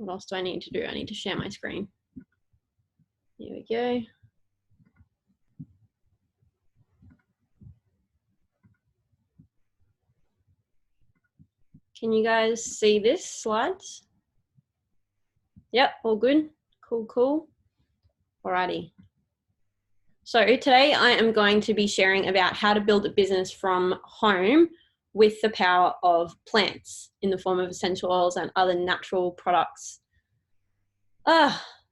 What else do I need to do? I need to share my screen. Here we go. Can you guys see this slides? Yep, all good. Cool. Alrighty. So today I am going to be sharing about how to build a business from home with the power of plants in the form of essential oils and other natural products.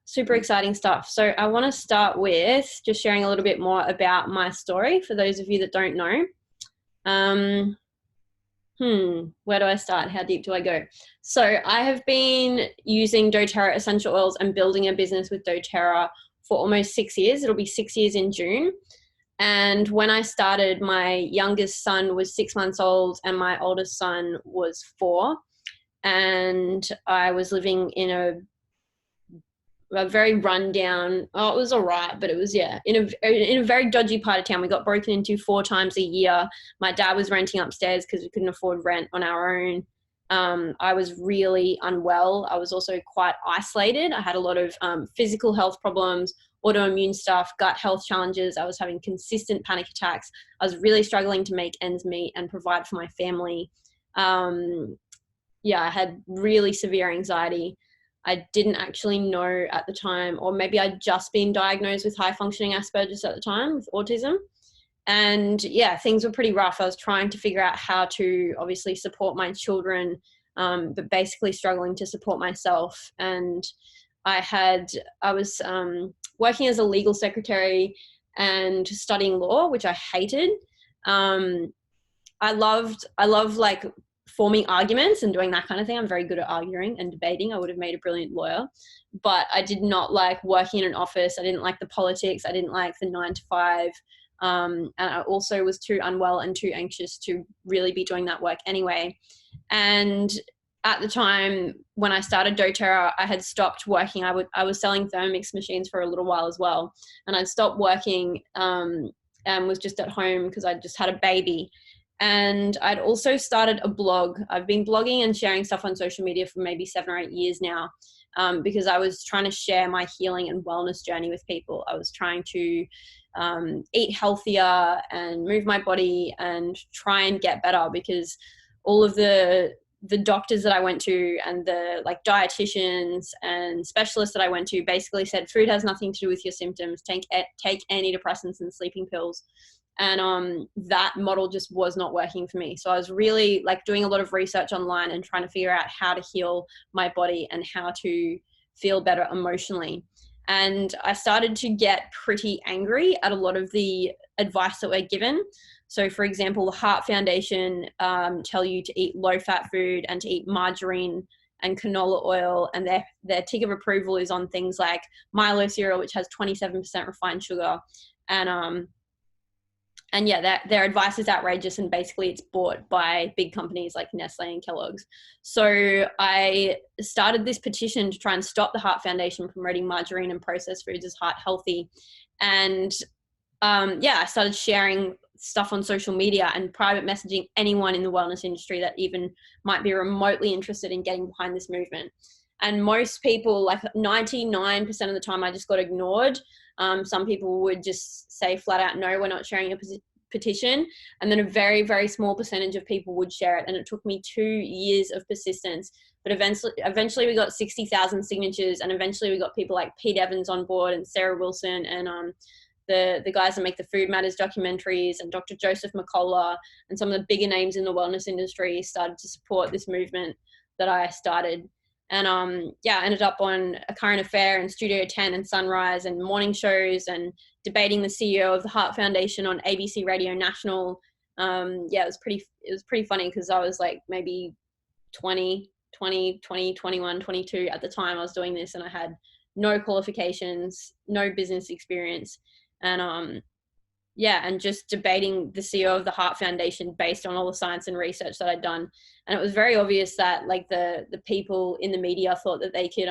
Super exciting stuff. So I want to start with just sharing a little bit more about my story for those of you that don't know. Where do I start? How deep do I go? So I have been using Doterra essential oils and building a business with Doterra for almost 6 years. It'll be 6 years in June. And when I started, my youngest son was 6 months old and my oldest son was 4. And I was living in a very rundown, it was all right, but it was, in a very dodgy part of town. We got broken into 4 times a year. My dad was renting upstairs because we couldn't afford rent on our own. I was really unwell. I was also quite isolated. I had a lot of physical health problems, autoimmune stuff, gut health challenges. I was having consistent panic attacks. I was really struggling to make ends meet and provide for my family. I had really severe anxiety. I didn't actually know at the time, or maybe I'd just been diagnosed with high functioning Asperger's at the time with autism. And things were pretty rough. I was trying to figure out how to obviously support my children, but basically struggling to support myself. And I was working as a legal secretary and studying law, which I hated. I love like forming arguments and doing that kind of thing. I'm very good at arguing and debating. I would have made a brilliant lawyer, but I did not like working in an office. I didn't like the politics. I didn't like the 9 to 5. And I also was too unwell and too anxious to really be doing that work anyway. And at the time when I started Doterra, I had stopped working. I was selling Thermomix machines for a little while as well. And I'd stopped working and was just at home because I just had a baby. And I'd also started a blog. I've been blogging and sharing stuff on social media for maybe 7 or 8 years now, because I was trying to share my healing and wellness journey with people. I was trying to eat healthier and move my body and try and get better, because all of the doctors that I went to and the like dietitians and specialists that I went to basically said food has nothing to do with your symptoms. Take antidepressants and sleeping pills. And that model just was not working for me. So I was really like doing a lot of research online and trying to figure out how to heal my body and how to feel better emotionally. And I started to get pretty angry at a lot of the advice that we're given. So for example, the Heart Foundation tell you to eat low-fat food and to eat margarine and canola oil, and their tick of approval is on things like Milo cereal, which has 27% refined sugar. And their advice is outrageous, and basically it's bought by big companies like Nestle and Kellogg's. So I started this petition to try and stop the Heart Foundation from promoting margarine and processed foods as heart healthy. And I started sharing stuff on social media and private messaging anyone in the wellness industry that even might be remotely interested in getting behind this movement. And most people, like 99% of the time, I just got ignored. Some people would just say flat out, no, we're not sharing a petition. And then a very, very small percentage of people would share it. And it took me 2 years of persistence. But eventually we got 60,000 signatures. And eventually we got people like Pete Evans on board and Sarah Wilson and the guys that make the Food Matters documentaries and Dr. Joseph McCullough and some of the bigger names in the wellness industry started to support this movement that I started. And I ended up on A Current Affair and Studio 10 and Sunrise and morning shows and debating the CEO of the Heart Foundation on ABC Radio National. It was pretty funny because I was like maybe 20, 21, 22 at the time I was doing this, and I had no qualifications, no business experience. And and just debating the CEO of the Heart Foundation based on all the science and research that I'd done. And it was very obvious that like the people in the media thought that they could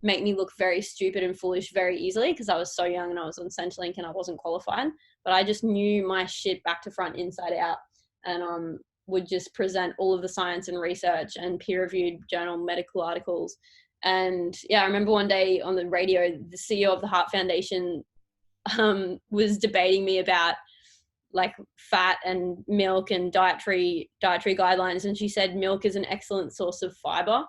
make me look very stupid and foolish very easily because I was so young and I was on Centrelink and I wasn't qualified. But I just knew my shit back to front, inside out. And would just present all of the science and research and peer-reviewed journal medical articles. And yeah, I remember one day on the radio, the CEO of the Heart Foundation was debating me about like fat and milk and dietary guidelines, and she said milk is an excellent source of fiber.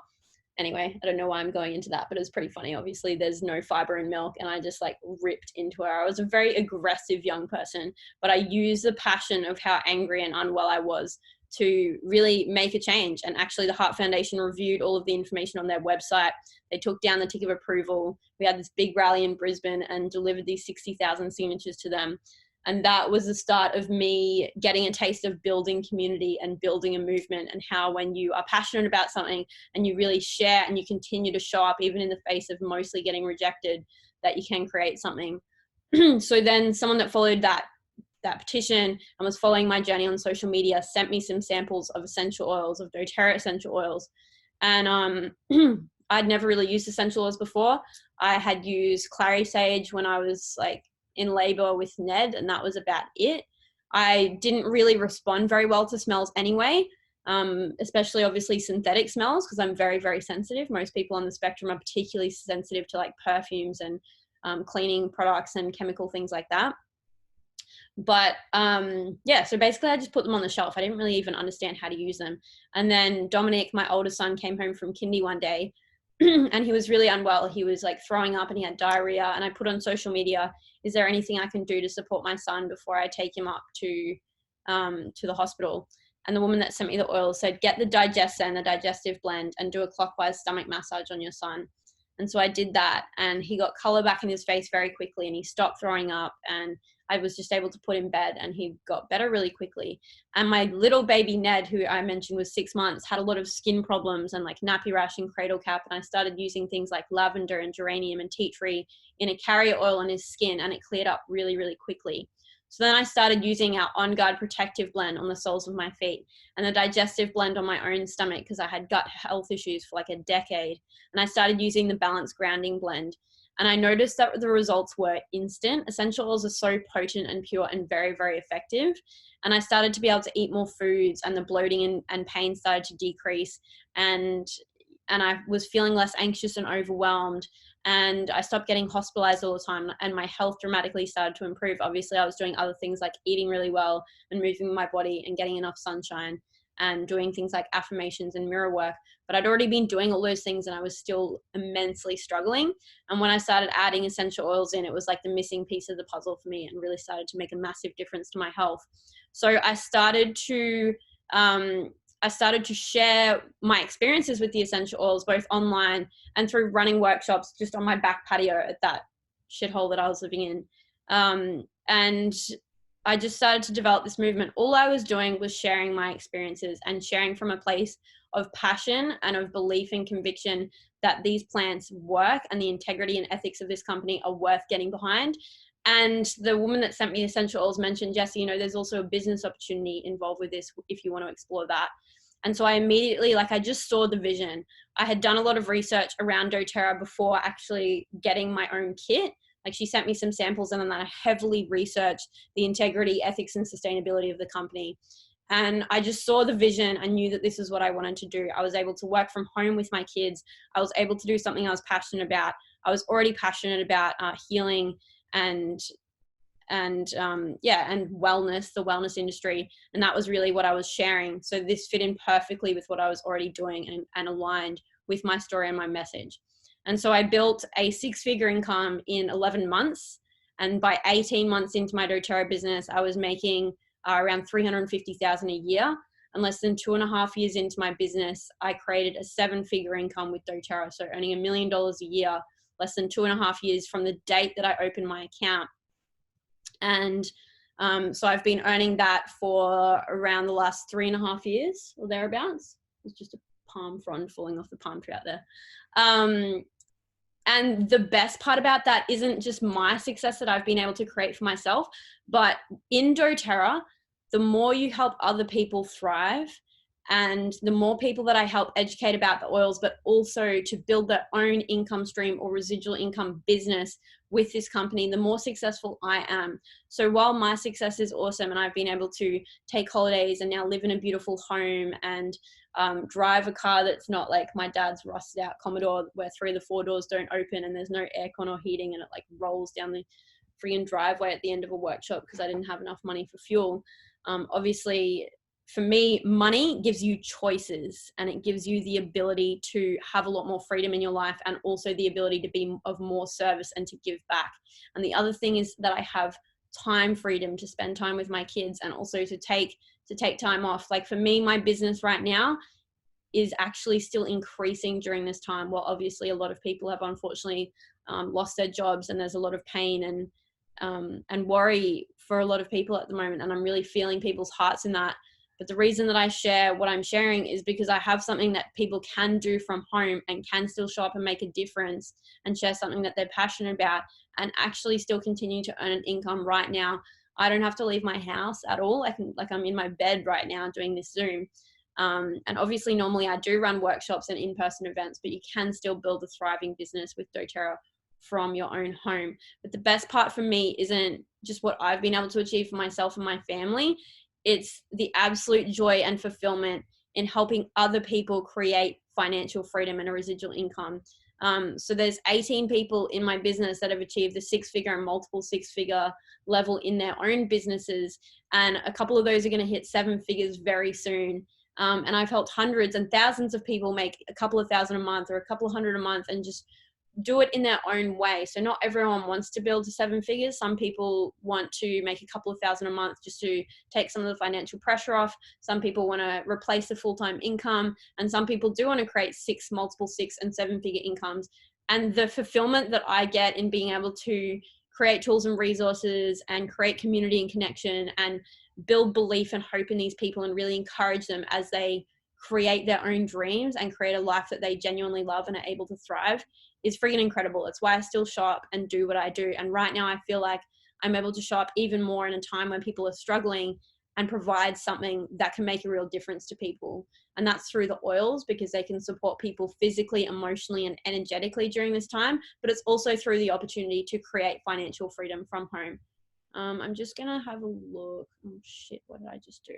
Anyway, I don't know why I'm going into that, but it was pretty funny. Obviously there's no fiber in milk, and I just like ripped into her. I was a very aggressive young person, but I used the passion of how angry and unwell I was to really make a change. And actually the Heart Foundation reviewed all of the information on their website. They took down the tick of approval. We had this big rally in Brisbane and delivered these 60,000 signatures to them. And that was the start of me getting a taste of building community and building a movement, and how when you are passionate about something and you really share and you continue to show up even in the face of mostly getting rejected, that you can create something. So then someone that followed that petition and was following my journey on social media sent me some samples of essential oils, of doTERRA essential oils. And I'd never really used essential oils before. I had used clary sage when I was like in labor with Ned, and that was about it. I didn't really respond very well to smells anyway, especially obviously synthetic smells, because I'm very, very sensitive. Most people on the spectrum are particularly sensitive to like perfumes and cleaning products and chemical things like that. But yeah, so basically I just put them on the shelf. I didn't really even understand how to use them. And then Dominic, my older son, came home from kindy one day and he was really unwell. He was like throwing up and he had diarrhea. And I put on social media, is there anything I can do to support my son before I take him up to the hospital? And the woman that sent me the oil said, get the Digestive and the Digestive Blend and do a clockwise stomach massage on your son. And so I did that, and he got color back in his face very quickly, and he stopped throwing up, and I was just able to put him in bed, and he got better really quickly. And my little baby Ned, who I mentioned was 6 months, had a lot of skin problems and like nappy rash and cradle cap. And I started using things like lavender and geranium and tea tree in a carrier oil on his skin, and it cleared up really, really quickly. So then I started using our On Guard Protective Blend on the soles of my feet, and the Digestive Blend on my own stomach because I had gut health issues for like a decade. And I started using the Balanced Grounding Blend. And I noticed that the results were instant. Essential oils are so potent and pure and very, very effective. And I started to be able to eat more foods, and the bloating and pain started to decrease. And I was feeling less anxious and overwhelmed. And I stopped getting hospitalized all the time, and my health dramatically started to improve. Obviously, I was doing other things like eating really well and moving my body and getting enough sunshine and doing things like affirmations and mirror work. But I'd already been doing all those things, and I was still immensely struggling. And when I started adding essential oils in, it was like the missing piece of the puzzle for me, and really started to make a massive difference to my health. So I started to share my experiences with the essential oils, both online and through running workshops just on my back patio at that shithole that I was living in. And I just started to develop this movement. All I was doing was sharing my experiences, and sharing from a place of passion and of belief and conviction that these plants work, and the integrity and ethics of this company are worth getting behind. And the woman that sent me essential oils mentioned, Jesse, there's also a business opportunity involved with this if you want to explore that. And so I immediately, I just saw the vision. I had done a lot of research around doTERRA before actually getting my own kit. Like, she sent me some samples, and then I heavily researched the integrity, ethics, and sustainability of the company. And I just saw the vision. I knew that this is what I wanted to do. I was able to work from home with my kids. I was able to do something I was passionate about. I was already passionate about healing and wellness, the wellness industry. And that was really what I was sharing. So this fit in perfectly with what I was already doing, and aligned with my story and my message. And so I built a 6-figure income in 11 months. And by 18 months into my doTERRA business, I was making around $350,000 a year. And less than 2.5 years into my business, I created a 7-figure income with doTERRA. So earning $1 million a year, less than 2.5 years from the date that I opened my account. And so I've been earning that for around the last 3.5 years or thereabouts. It's just a palm frond falling off the palm tree out there. And the best part about that isn't just my success that I've been able to create for myself, but in doTERRA, the more you help other people thrive, And the more people that I help educate about the oils, but also to build their own income stream or residual income business with this company, the more successful I am. So while my success is awesome and I've been able to take holidays and now live in a beautiful home and drive a car that's not like my dad's rusted out Commodore where 3 of the 4 doors don't open and there's no aircon or heating and it like rolls down the freaking driveway at the end of a workshop because I didn't have enough money for fuel. Obviously, for me, money gives you choices and it gives you the ability to have a lot more freedom in your life and also the ability to be of more service and to give back. And the other thing is that I have time freedom to spend time with my kids and also to take time off. Like for me, my business right now is actually still increasing during this time. Well, obviously a lot of people have unfortunately lost their jobs and there's a lot of pain and worry for a lot of people at the moment. And I'm really feeling people's hearts in that. But the reason that I share what I'm sharing is because I have something that people can do from home and can still show up and make a difference and share something that they're passionate about and actually still continue to earn an income right now. I don't have to leave my house at all. I'm in my bed right now doing this Zoom. And obviously normally I do run workshops and in-person events, but you can still build a thriving business with Doterra from your own home. But the best part for me isn't just what I've been able to achieve for myself and my family. It's the absolute joy and fulfillment in helping other people create financial freedom and a residual income. So there's 18 people in my business that have achieved the 6-figure and multiple 6-figure level in their own businesses. And a couple of those are going to hit 7 figures very soon. And I've helped hundreds and thousands of people make a couple of thousand a month or a couple of hundred a month and just do it in their own way. So not everyone wants to build to 7 figures. Some people want to make a couple of thousand a month just to take some of the financial pressure off. Some people want to replace the full-time income. And some people do want to create multiple 6 and 7-figure incomes. And the fulfillment that I get in being able to create tools and resources and create community and connection and build belief and hope in these people and really encourage them as they create their own dreams and create a life that they genuinely love and are able to thrive is freaking incredible. It's why I still show up and do what I do. And right now I feel like I'm able to show up even more in a time when people are struggling and provide something that can make a real difference to people. And that's through the oils because they can support people physically, emotionally, and energetically during this time. But it's also through the opportunity to create financial freedom from home. I'm just going to have a look. Oh shit, what did I just do?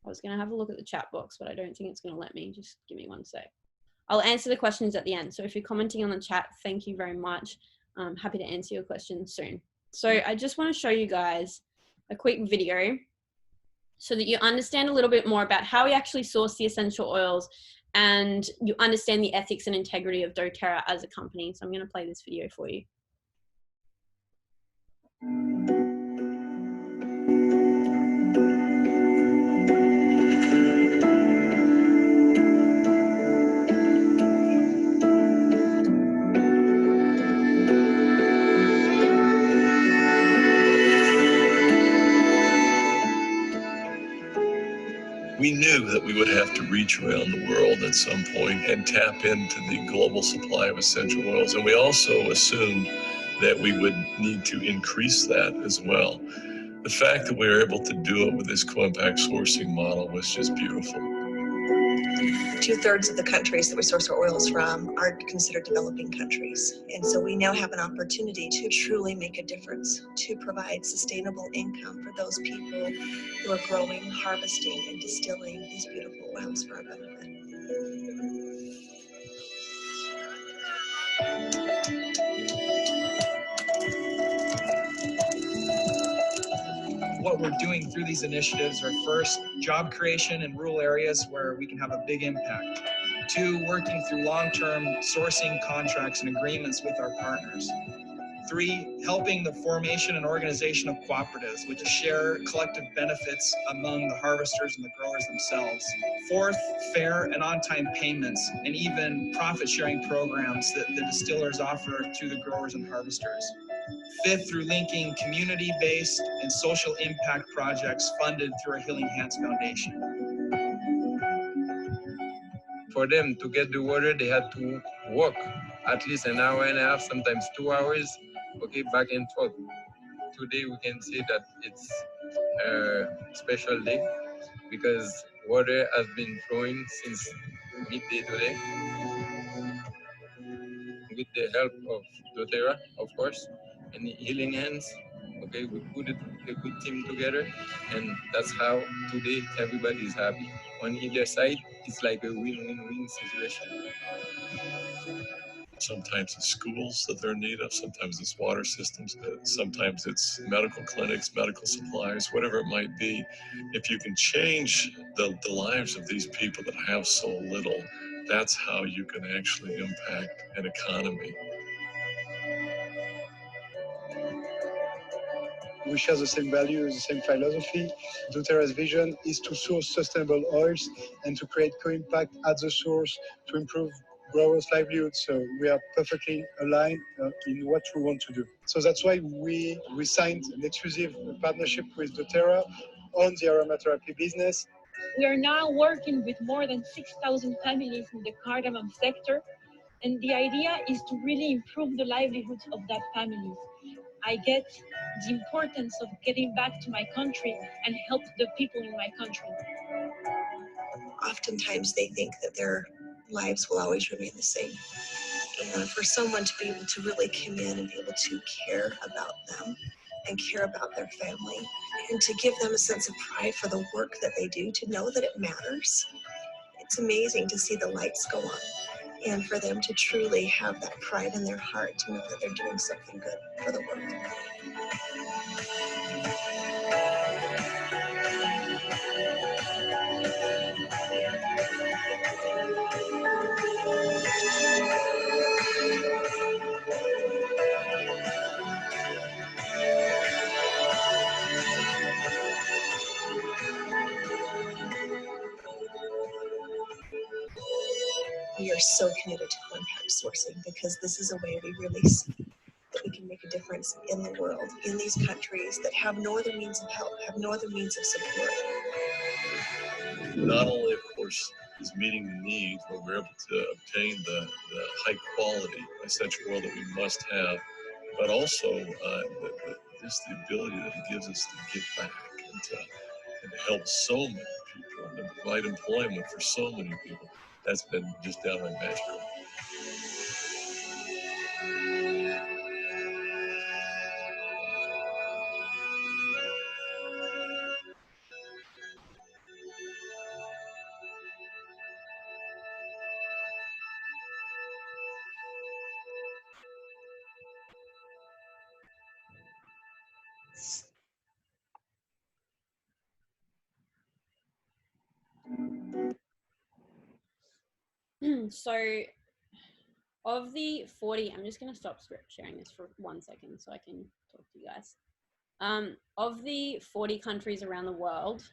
I was going to have a look at the chat box, but I don't think it's going to let me. Just give me one sec. I'll answer the questions at the end. So if you're commenting on the chat, thank you very much. I'm happy to answer your questions soon. So I just want to show you guys a quick video so that you understand a little bit more about how we actually source the essential oils and you understand the ethics and integrity of Doterra as a company. So I'm going to play this video for you. We knew that we would have to reach around the world at some point and tap into the global supply of essential oils. And we also assumed that we would need to increase that as well. The fact that we were able to do it with this co-impact sourcing model was just beautiful. 2/3 of the countries that we source our oils from are considered developing countries. And so we now have an opportunity to truly make a difference, to provide sustainable income for those people who are growing, harvesting, and distilling these beautiful oils for our benefit. What we're doing through these initiatives are first, job creation in rural areas where we can have a big impact. 2, working through long-term sourcing contracts and agreements with our partners. 3, helping the formation and organization of cooperatives, which share collective benefits among the harvesters and the growers themselves. 4th, fair and on-time payments, and even profit-sharing programs that the distillers offer to the growers and harvesters. 5th, through linking community-based and social impact projects funded through our Healing Hands Foundation. For them to get the water, they had to walk at least an hour and a half, sometimes 2 hours, okay, back and forth, today we can say that it's a special day because water has been flowing since midday today with the help of Doterra, of course, and Healing Hands. Okay, we put a good team together, and that's how today everybody is happy. On either side, it's like a win-win-win situation. Sometimes it's schools that they're in need of, sometimes it's water systems, sometimes it's medical clinics, medical supplies, whatever it might be. If you can change the lives of these people that have so little, that's how you can actually impact an economy. We share the same values, the same philosophy. Doterra's vision is to source sustainable oils and to create co-impact at the source to improve growers' livelihoods. So we are perfectly aligned in what we want to do. So that's why we signed an exclusive partnership with Doterra on the aromatherapy business. We are now working with more than 6,000 families in the cardamom sector, and the idea is to really improve the livelihoods of that families. I get the importance of getting back to my country and help the people in my country. Oftentimes they think that their lives will always remain the same. And for someone to be able to really come in and be able to care about them and care about their family and to give them a sense of pride for the work that they do, to know that it matters. It's amazing to see the lights go on and for them to truly have that pride in their heart to know that they're doing something good for the world. We are so committed to impact sourcing because this is a way we really see that we can make a difference in the world, in these countries that have no other means of help, have no other means of support. Not only, of course, is meeting the need where we're able to obtain the high quality essential oil that we must have, but also just the ability that it gives us to give back and to help so many people and to provide employment for so many people. That's been just downright magical. So of the 40, I'm just going to stop sharing this for 1 second so I can talk to you guys. Of the 40 countries around the world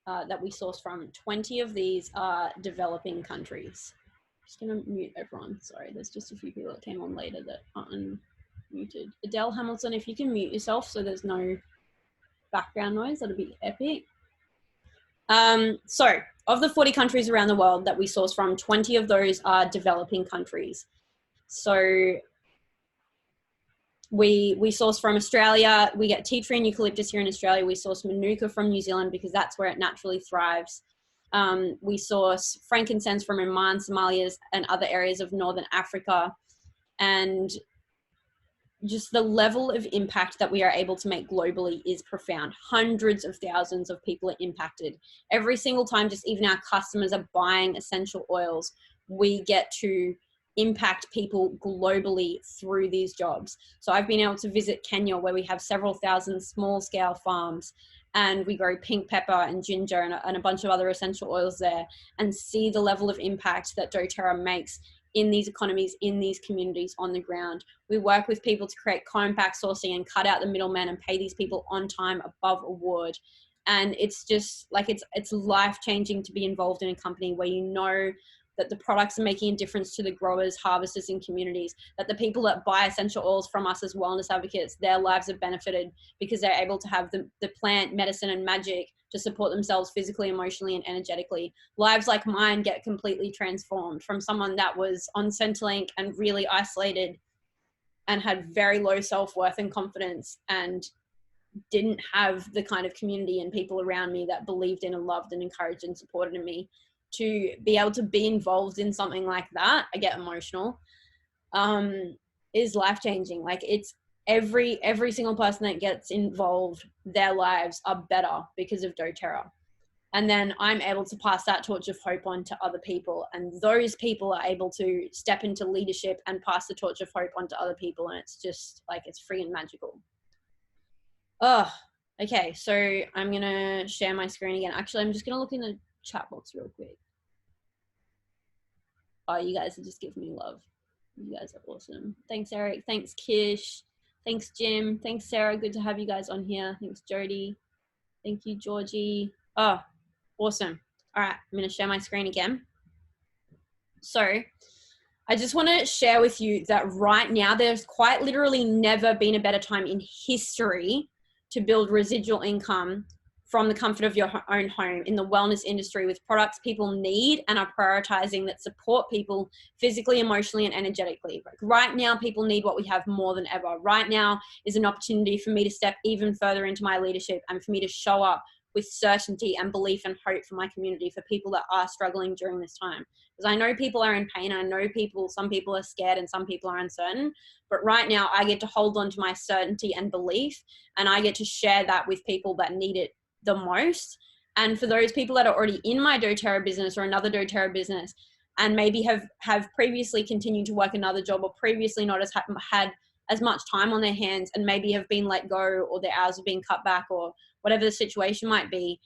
that we source from, 20 of these are developing countries. I'm just going to mute everyone. Sorry, there's just a few people that came on later that aren't unmuted. Adele Hamilton, if you can mute yourself so there's no background noise, that'd be epic. So of the 40 countries around the world that we source from, 20 of those are developing countries. So we source from Australia. We get tea tree and eucalyptus here in Australia. We source manuka from New Zealand because that's where it naturally thrives. We source frankincense from Oman, Somalia, and other areas of Northern Africa. And just the level of impact that we are able to make globally is profound. Hundreds of thousands of people are impacted. Every single time, just even our customers are buying essential oils, we get to impact people globally through these jobs. So I've been able to visit Kenya, where we have several thousand small scale farms, and we grow pink pepper and ginger and a bunch of other essential oils there, and see the level of impact that doTERRA makes in these economies, in these communities on the ground. We work with people to create co-impact sourcing and cut out the middlemen and pay these people on time above award. And it's just like, it's life-changing to be involved in a company where you know that the products are making a difference to the growers, harvesters, and communities, that the people that buy essential oils from us as wellness advocates, their lives have benefited because they're able to have the plant medicine and magic to support themselves physically, emotionally, and energetically. Lives like mine get completely transformed from someone that was on Centrelink and really isolated and had very low self-worth and confidence and didn't have the kind of community and people around me that believed in and loved and encouraged and supported in me, to be able to be involved in something like that, I get emotional, is life-changing. Like, it's every single person that gets involved, their lives are better because of doTERRA. And then I'm able to pass that torch of hope on to other people, and those people are able to step into leadership and pass the torch of hope on to other people. And it's just like, it's freaking magical. Oh, okay. So I'm going to share my screen again. Actually, I'm just going to look in the chat box real quick. Oh, you guys are just giving me love. You guys are awesome. Thanks, Eric. Thanks, Kish. Thanks, Jim. Thanks, Sarah. Good to have you guys on here. Thanks, Jody. Thank you, Georgie. Oh, awesome. All right, I'm going to share my screen again. So I just want to share with you that right now, there's quite literally never been a better time in history to build residual income from the comfort of your own home in the wellness industry, with products people need and are prioritizing that support people physically, emotionally, and energetically. Like, right now, people need what we have more than ever. Right now is an opportunity for me to step even further into my leadership and for me to show up with certainty and belief and hope for my community, for people that are struggling during this time. Because I know people are in pain. I know some people are scared and some people are uncertain. But right now, I get to hold on to my certainty and belief, and I get to share that with people that need it the most. And for those people that are already in my doTERRA business or another doTERRA business, and maybe have previously continued to work another job, or previously not had as much time on their hands, and maybe have been let go, or their hours have been cut back, or whatever the situation might be,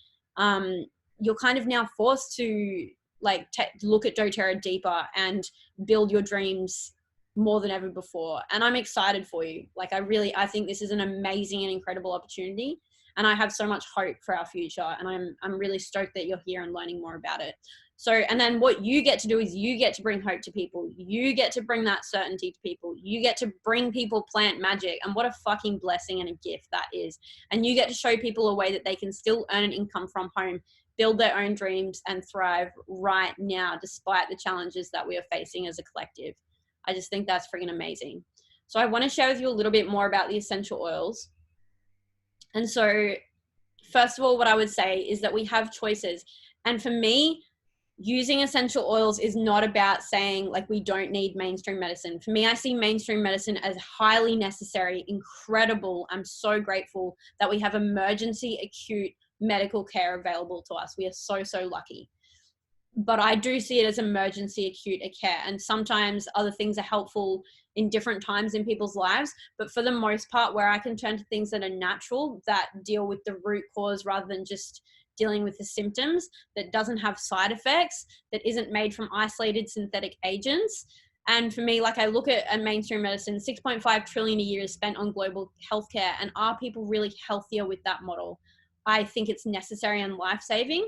you're kind of now forced to like look at doTERRA deeper and build your dreams more than ever before. And I'm excited for you. Like, I think this is an amazing and incredible opportunity. And I have so much hope for our future. And I'm really stoked that you're here and learning more about it. So, and then what you get to do is you get to bring hope to people. You get to bring that certainty to people. You get to bring people plant magic. And what a fucking blessing and a gift that is. And you get to show people a way that they can still earn an income from home, build their own dreams, and thrive right now, despite the challenges that we are facing as a collective. I just think that's freaking amazing. So I want to share with you a little bit more about the essential oils. And so first of all, what I would say is that we have choices. And for me, using essential oils is not about saying like we don't need mainstream medicine. For me, I see mainstream medicine as highly necessary, incredible. I'm so grateful that we have emergency acute medical care available to us. We are so, so lucky. But I do see it as emergency acute care. And sometimes other things are helpful in different times in people's lives. But for the most part, where I can turn to things that are natural, that deal with the root cause rather than just dealing with the symptoms, that doesn't have side effects, that isn't made from isolated synthetic agents. And for me, like, I look at mainstream medicine, 6.5 trillion a year is spent on global healthcare. And are people really healthier with that model? I think it's necessary and life-saving,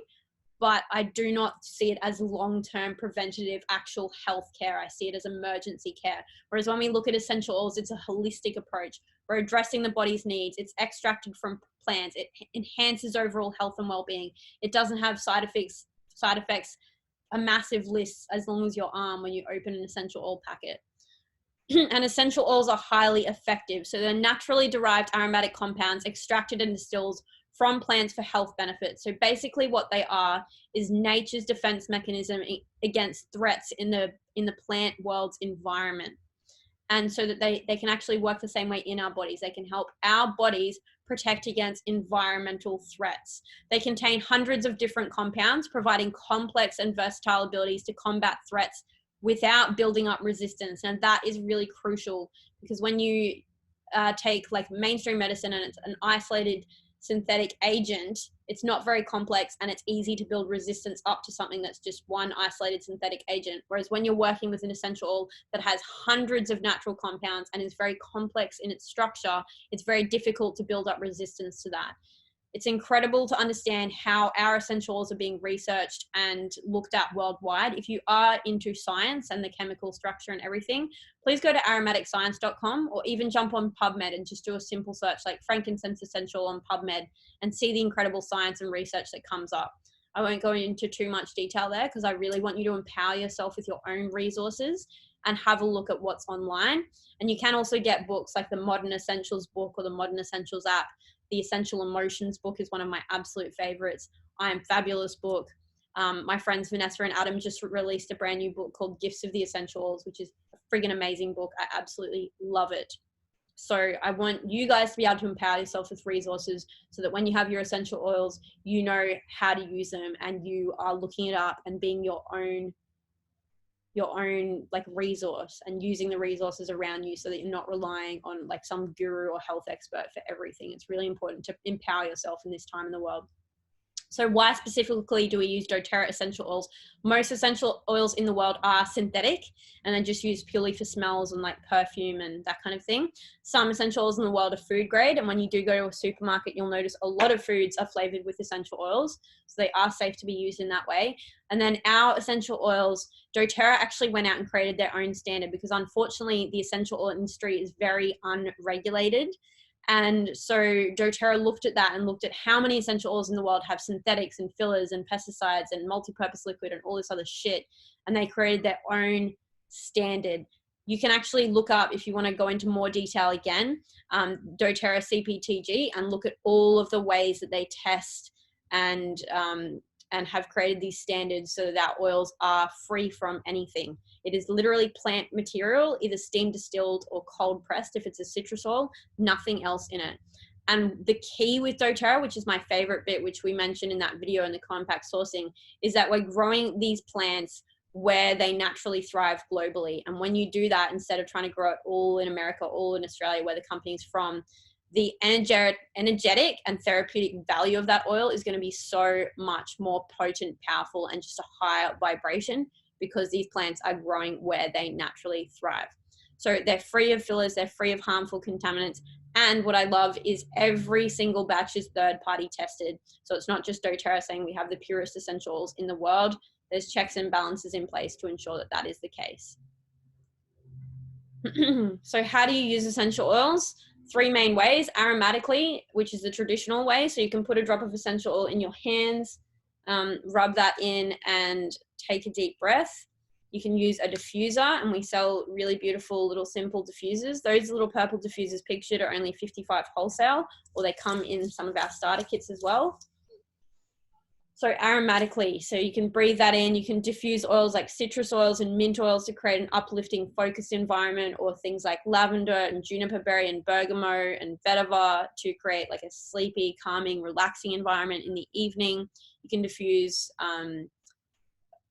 but I do not see it as long-term preventative actual health care. I see it as emergency care. Whereas when we look at essential oils, it's a holistic approach. We're addressing the body's needs. It's extracted from plants. It enhances overall health and well-being. It doesn't have side effects, a massive list as long as your arm when you open an essential oil packet. And essential oils are highly effective. So they're naturally derived aromatic compounds extracted and distilled from plants for health benefits. So basically what they are is nature's defense mechanism against threats in the plant world's environment. And so that they can actually work the same way in our bodies. They can help our bodies protect against environmental threats. They contain hundreds of different compounds, providing complex and versatile abilities to combat threats without building up resistance. And that is really crucial, because when you take like mainstream medicine and it's an isolated synthetic agent, it's not very complex and it's easy to build resistance up to something that's just one isolated synthetic agent. Whereas when you're working with an essential oil that has hundreds of natural compounds and is very complex in its structure, it's very difficult to build up resistance to that. It's incredible to understand how our essential oils are being researched and looked at worldwide. If you are into science and the chemical structure and everything, please go to aromaticscience.com or even jump on PubMed and just do a simple search like frankincense essential on PubMed and see the incredible science and research that comes up. I won't go into too much detail there because I really want you to empower yourself with your own resources and have a look at what's online. And you can also get books like the Modern Essentials book or the Modern Essentials app. The Essential Emotions book is one of my absolute favorites. I Am Fabulous book. My friends Vanessa and Adam just released a brand new book called Gifts of the Essential Oils, which is a friggin' amazing book. I absolutely love it. So I want you guys to be able to empower yourself with resources so that when you have your essential oils, you know how to use them and you are looking it up and being your own like resource and using the resources around you so that you're not relying on like some guru or health expert for everything. It's really important to empower yourself in this time in the world. So why specifically do we use doTERRA essential oils? Most essential oils in the world are synthetic and they're just used purely for smells and like perfume and that kind of thing. Some essential oils in the world are food grade, and when you do go to a supermarket, you'll notice a lot of foods are flavored with essential oils. So they are safe to be used in that way. And then our essential oils, doTERRA actually went out and created their own standard because unfortunately the essential oil industry is very unregulated. And so doTERRA looked at that and looked at how many essential oils in the world have synthetics and fillers and pesticides and multi-purpose liquid and all this other shit. And they created their own standard. You can actually look up, if you want to go into more detail again, doTERRA CPTG, and look at all of the ways that they test and have created these standards so that oils are free from anything. It is literally plant material, either steam distilled or cold pressed. If it's a citrus oil, nothing else in it. And the key with doTERRA, which is my favorite bit, which we mentioned in that video in the compact sourcing, is that we're growing these plants where they naturally thrive globally. And when you do that, instead of trying to grow it all in America, all in Australia, where the company's from, the energetic and therapeutic value of that oil is going to be so much more potent, powerful, and just a higher vibration because these plants are growing where they naturally thrive. So they're free of fillers, they're free of harmful contaminants. And what I love is every single batch is third-party tested. So it's not just doTERRA saying we have the purest essential oils in the world. There's checks and balances in place to ensure that that is the case. So how do you use essential oils? 3 main ways. Aromatically, which is the traditional way. So you can put a drop of essential oil in your hands, rub that in and take a deep breath. You can use a diffuser, and we sell really beautiful little simple diffusers. Those little purple diffusers pictured are only $55 wholesale, or they come in some of our starter kits as well. So aromatically, so you can breathe that in. You can diffuse oils like citrus oils and mint oils to create an uplifting, focused environment, or things like lavender and juniper berry and bergamot and vetiver to create like a sleepy, calming, relaxing environment in the evening. You can diffuse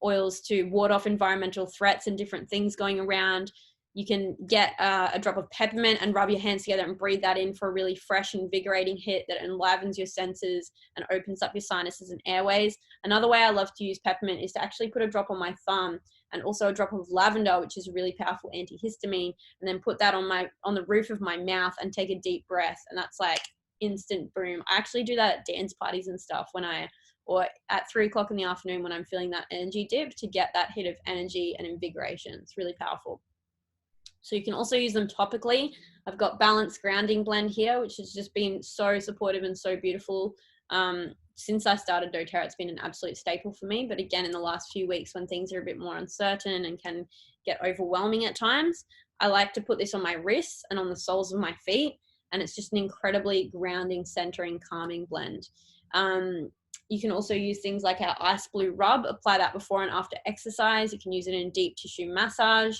oils to ward off environmental threats and different things going around. You can get a drop of peppermint and rub your hands together and breathe that in for a really fresh, invigorating hit that enlivens your senses and opens up your sinuses and airways. Another way I love to use peppermint is to actually put a drop on my thumb and also a drop of lavender, which is a really powerful antihistamine, and then put that on the roof of my mouth and take a deep breath. And that's like instant boom. I actually do that at dance parties and stuff or at 3 o'clock in the afternoon when I'm feeling that energy dip to get that hit of energy and invigoration. It's really powerful. So you can also use them topically. I've got Balanced Grounding Blend here, which has just been so supportive and so beautiful. Since I started doTERRA, it's been an absolute staple for me. But again, in the last few weeks when things are a bit more uncertain and can get overwhelming at times, I like to put this on my wrists and on the soles of my feet. And it's just an incredibly grounding, centering, calming blend. You can also use things like our Ice Blue Rub, apply that before and after exercise. You can use it in deep tissue massage.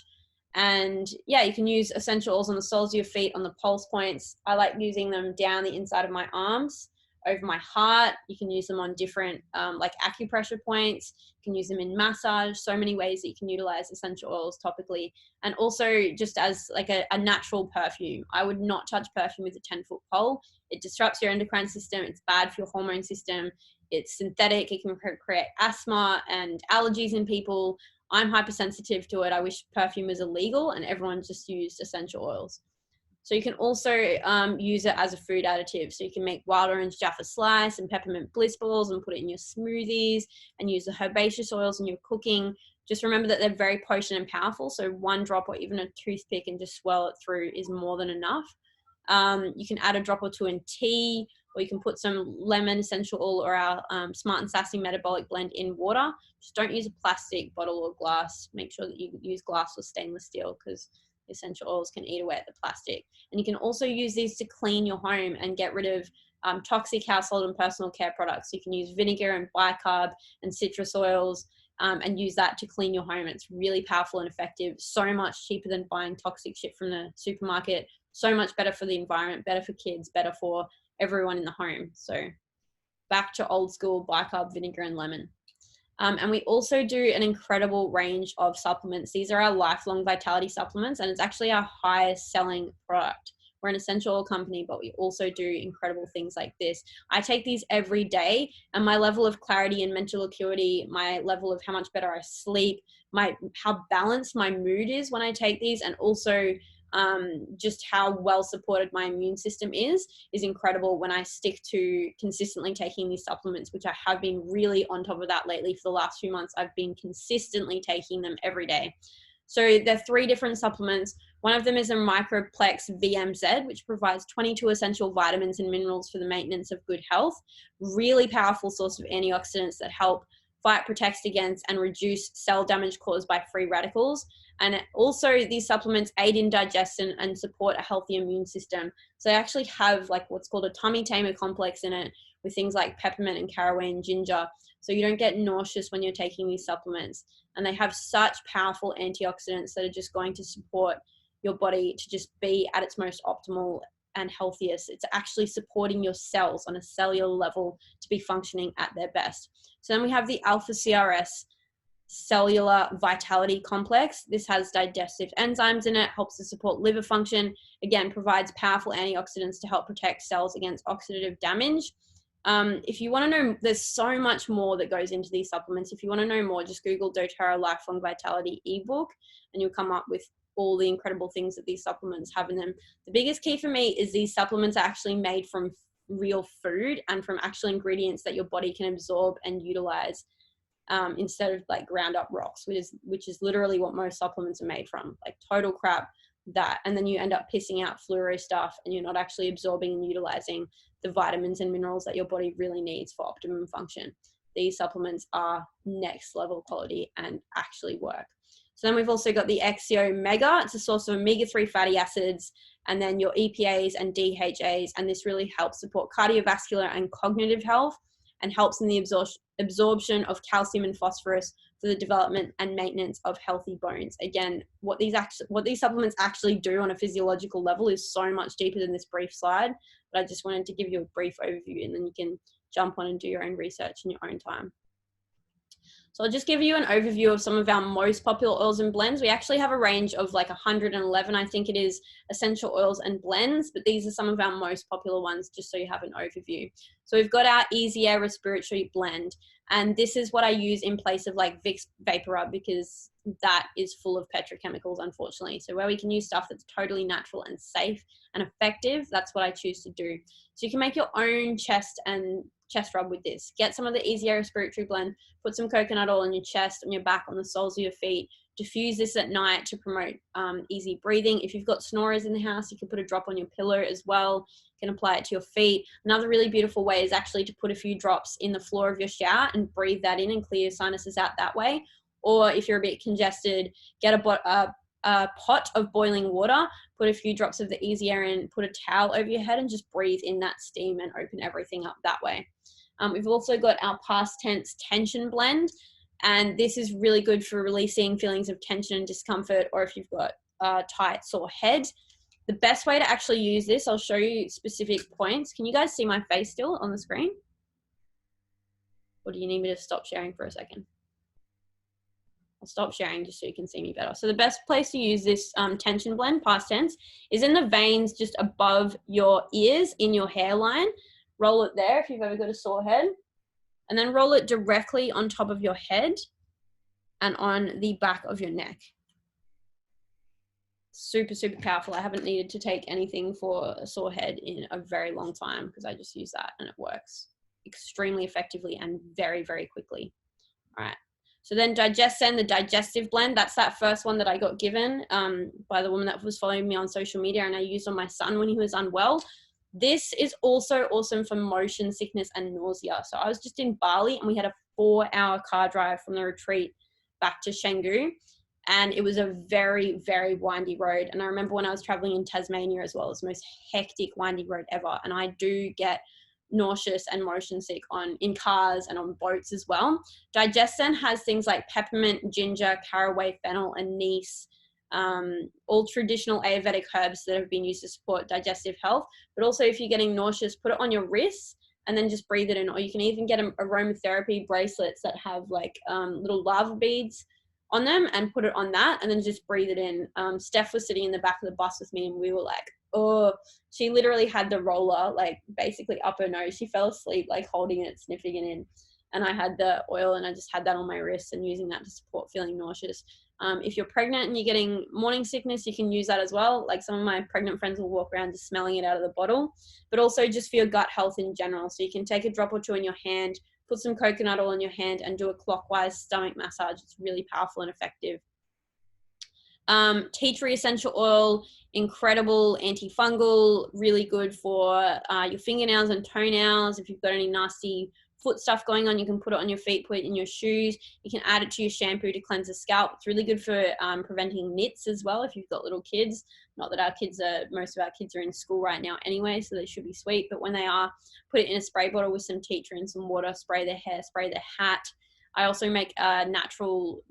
And yeah, you can use essential oils on the soles of your feet, on the pulse points. I like using them down the inside of my arms, over my heart. You can use them on different like acupressure points. You can use them in massage. So many ways that you can utilize essential oils topically, and also just as like a natural perfume. I would not touch perfume with a 10-foot pole. It disrupts your endocrine system. It's bad for your hormone system. It's synthetic. It can create asthma and allergies in people. I'm hypersensitive to it. I wish perfume was illegal and everyone just used essential oils. So you can also use it as a food additive. So you can make wild orange Jaffa slice and peppermint bliss balls and put it in your smoothies and use the herbaceous oils in your cooking. Just remember that they're very potent and powerful. So 1 drop or even a toothpick and just swirl it through is more than enough. You can add a drop or 2 in tea or you can put some lemon essential oil or our Smart and Sassy Metabolic Blend in water. Just don't use a plastic bottle or glass. Make sure that you use glass or stainless steel, because essential oils can eat away at the plastic. And you can also use these to clean your home and get rid of toxic household and personal care products. You can use vinegar and bicarb and citrus oils and use that to clean your home. It's really powerful and effective, so much cheaper than buying toxic shit from the supermarket, so much better for the environment, better for kids, better for everyone in the home. So back to old school bicarb, vinegar and lemon. And we also do an incredible range of supplements. These are our lifelong vitality supplements, and it's actually our highest selling product. We're an essential oil company, but we also do incredible things like this. I take these every day, and my level of clarity and mental acuity, my level of how much better I sleep, how balanced my mood is when I take these, and also just how well supported my immune system is incredible when I stick to consistently taking these supplements, which I have been really on top of that lately. For the last few months, I've been consistently taking them every day. So there are 3 different supplements. One of them is a Microplex VMZ, which provides 22 essential vitamins and minerals for the maintenance of good health. Really powerful source of antioxidants that help fight, protect against, and reduce cell damage caused by free radicals. And also these supplements aid in digestion and support a healthy immune system. So they actually have like what's called a tummy tamer complex in it, with things like peppermint and caraway and ginger. So you don't get nauseous when you're taking these supplements. And they have such powerful antioxidants that are just going to support your body to just be at its most optimal and healthiest. It's actually supporting your cells on a cellular level to be functioning at their best. So then we have the Alpha CRS Cellular Vitality Complex. This has digestive enzymes in it, helps to support liver function, again, provides powerful antioxidants to help protect cells against oxidative damage. If you want to know, there's so much more that goes into these supplements. If you want to know more, just Google Doterra Lifelong Vitality ebook, and you'll come up with all the incredible things that these supplements have in them. The biggest key for me is these supplements are actually made from real food and from actual ingredients that your body can absorb and utilize, instead of like ground up rocks, which is literally what most supplements are made from, like total crap. That, and then you end up pissing out fluoro stuff, and you're not actually absorbing and utilizing the vitamins and minerals that your body really needs for optimum function. These supplements are next level quality and actually work. So then we've also got the XCO Mega. It's a source of omega-3 fatty acids, and then your EPAs and DHAs, and this really helps support cardiovascular and cognitive health, and helps in the absorption of calcium and phosphorus for the development and maintenance of healthy bones. Again, what these supplements actually do on a physiological level is so much deeper than this brief slide, but I just wanted to give you a brief overview, and then you can jump on and do your own research in your own time. So I'll just give you an overview of some of our most popular oils and blends. We actually have a range of like 111, I think it is, essential oils and blends, but these are some of our most popular ones, just so you have an overview. So we've got our Easy Air Respiratory Blend, and this is what I use in place of like Vicks Vapor Rub, because that is full of petrochemicals, unfortunately. So where we can use stuff that's totally natural and safe and effective, that's what I choose to do. So you can make your own chest rub with this. Get some of the Easy Air Respiratory Blend, put some coconut oil on your chest, on your back, on the soles of your feet. Diffuse this at night to promote easy breathing. If you've got snorers in the house, you can put a drop on your pillow as well. You can apply it to your feet. Another really beautiful way is actually to put a few drops in the floor of your shower and breathe that in and clear your sinuses out that way. Or if you're a bit congested, get a pot of boiling water, put a few drops of the Easy Air in, put a towel over your head, and just breathe in that steam and open everything up that way. We've also got our Past Tense Tension Blend, and this is really good for releasing feelings of tension and discomfort, or if you've got a tight, sore head. The best way to actually use this, I'll show you specific points. Can you guys see my face still on the screen? Or do you need me to stop sharing for a second? I'll stop sharing just so you can see me better. So the best place to use this tension blend, past tense, is in the veins just above your ears in your hairline. Roll it there if you've ever got a sore head, and then roll it directly on top of your head and on the back of your neck. Super, super powerful. I haven't needed to take anything for a sore head in a very long time, because I just use that and it works extremely effectively and very, very quickly. All right. So then the Digestive Blend, that's that first one that I got given by the woman that was following me on social media, and I used on my son when he was unwell. This is also awesome for motion sickness and nausea. So I was just in Bali and we had a 4-hour car drive from the retreat back to Canggu. And it was a very, very windy road. And I remember when I was traveling in Tasmania as well, it was the most hectic, windy road ever. And I do get nauseous and motion sick in cars and on boats as well. Digestin has things like peppermint, ginger, caraway, fennel, and anise, all traditional Ayurvedic herbs that have been used to support digestive health. But also if you're getting nauseous, put it on your wrists and then just breathe it in. Or you can even get aromatherapy bracelets that have like little lava beads on them and put it on that and then just breathe it in. Steph was sitting in the back of the bus with me and we were like, oh, she literally had the roller like basically up her nose. She fell asleep like holding it, sniffing it in. And I had the oil and I just had that on my wrist and using that to support feeling nauseous. If you're pregnant and you're getting morning sickness, you can use that as well. Like some of my pregnant friends will walk around just smelling it out of the bottle, but also just for your gut health in general. So you can take a drop or two in your hand, put some coconut oil in your hand and do a clockwise stomach massage. It's really powerful and effective. Tea tree essential oil, incredible antifungal, really good for your fingernails and toenails. If you've got any nasty foot stuff going on, you can put it on your feet, put it in your shoes. You can add it to your shampoo to cleanse the scalp. It's really good for preventing nits as well if you've got little kids. Not that most of our kids are in school right now anyway, so they should be sweet. But when they are, put it in a spray bottle with some tea tree and some water, spray their hair, spray their hat. I also make a natural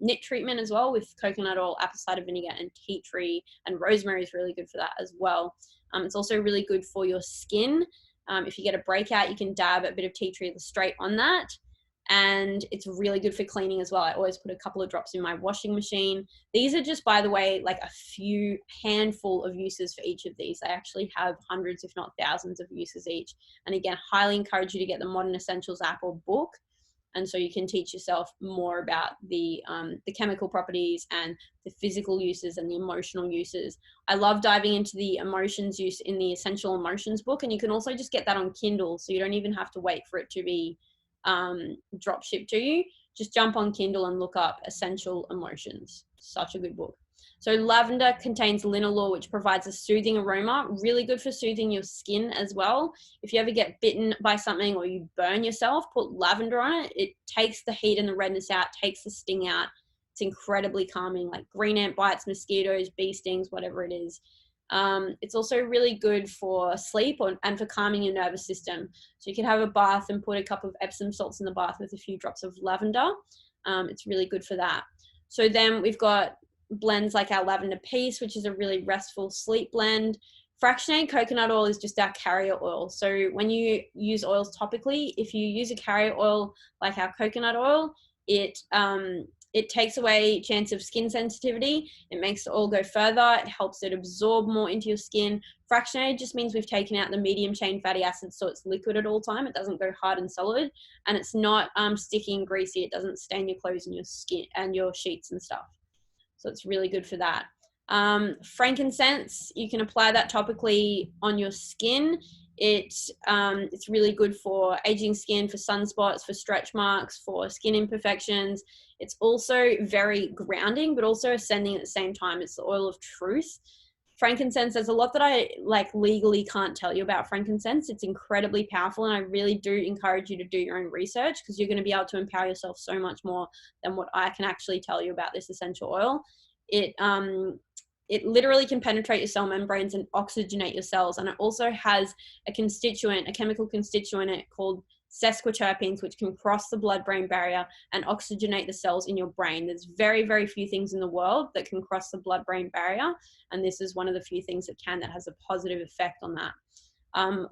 nit treatment as well with coconut oil, apple cider vinegar, and tea tree, and rosemary is really good for that as well. It's also really good for your skin. If you get a breakout, you can dab a bit of tea tree straight on that. And it's really good for cleaning as well. I always put a couple of drops in my washing machine. These are just, by the way, like a few handful of uses for each of these. They actually have hundreds, if not thousands of uses each. And again, highly encourage you to get the Modern Essentials app or book. And so you can teach yourself more about the chemical properties and the physical uses and the emotional uses. I love diving into the emotions use in the Essential Emotions book. And you can also just get that on Kindle. So you don't even have to wait for it to be drop shipped to you. Just jump on Kindle and look up Essential Emotions. Such a good book. So lavender contains linalool, which provides a soothing aroma, really good for soothing your skin as well. If you ever get bitten by something or you burn yourself, put lavender on it. It takes the heat and the redness out, takes the sting out. It's incredibly calming, like green ant bites, mosquitoes, bee stings, whatever it is. It's also really good for sleep and for calming your nervous system. So you can have a bath and put a cup of Epsom salts in the bath with a few drops of lavender. It's really good for that. So then we've got blends like our lavender peace, which is a really restful sleep blend. Fractionated coconut oil is just our carrier oil. So when you use oils topically, if you use a carrier oil like our coconut oil, it takes away chance of skin sensitivity. It makes the oil go further. It helps it absorb more into your skin. Fractionated just means we've taken out the medium chain fatty acids, so it's liquid at all time. It doesn't go hard and solid, and it's not sticky and greasy. It doesn't stain your clothes and your skin and your sheets and stuff. So it's really good for that. Frankincense, you can apply that topically on your skin. It's really good for aging skin, for sunspots, for stretch marks, for skin imperfections. It's also very grounding, but also ascending at the same time. It's the oil of truth. Frankincense, there's a lot that I legally can't tell you about frankincense. It's incredibly powerful, and I really do encourage you to do your own research, because you're going to be able to empower yourself so much more than what I can actually tell you about this essential oil. It literally can penetrate your cell membranes and oxygenate your cells. And it also has a chemical constituent in it called sesquiterpenes, which can cross the blood-brain barrier and oxygenate the cells in your brain. There's very, very few things in the world that can cross the blood-brain barrier. And this is one of the few things that has a positive effect on that.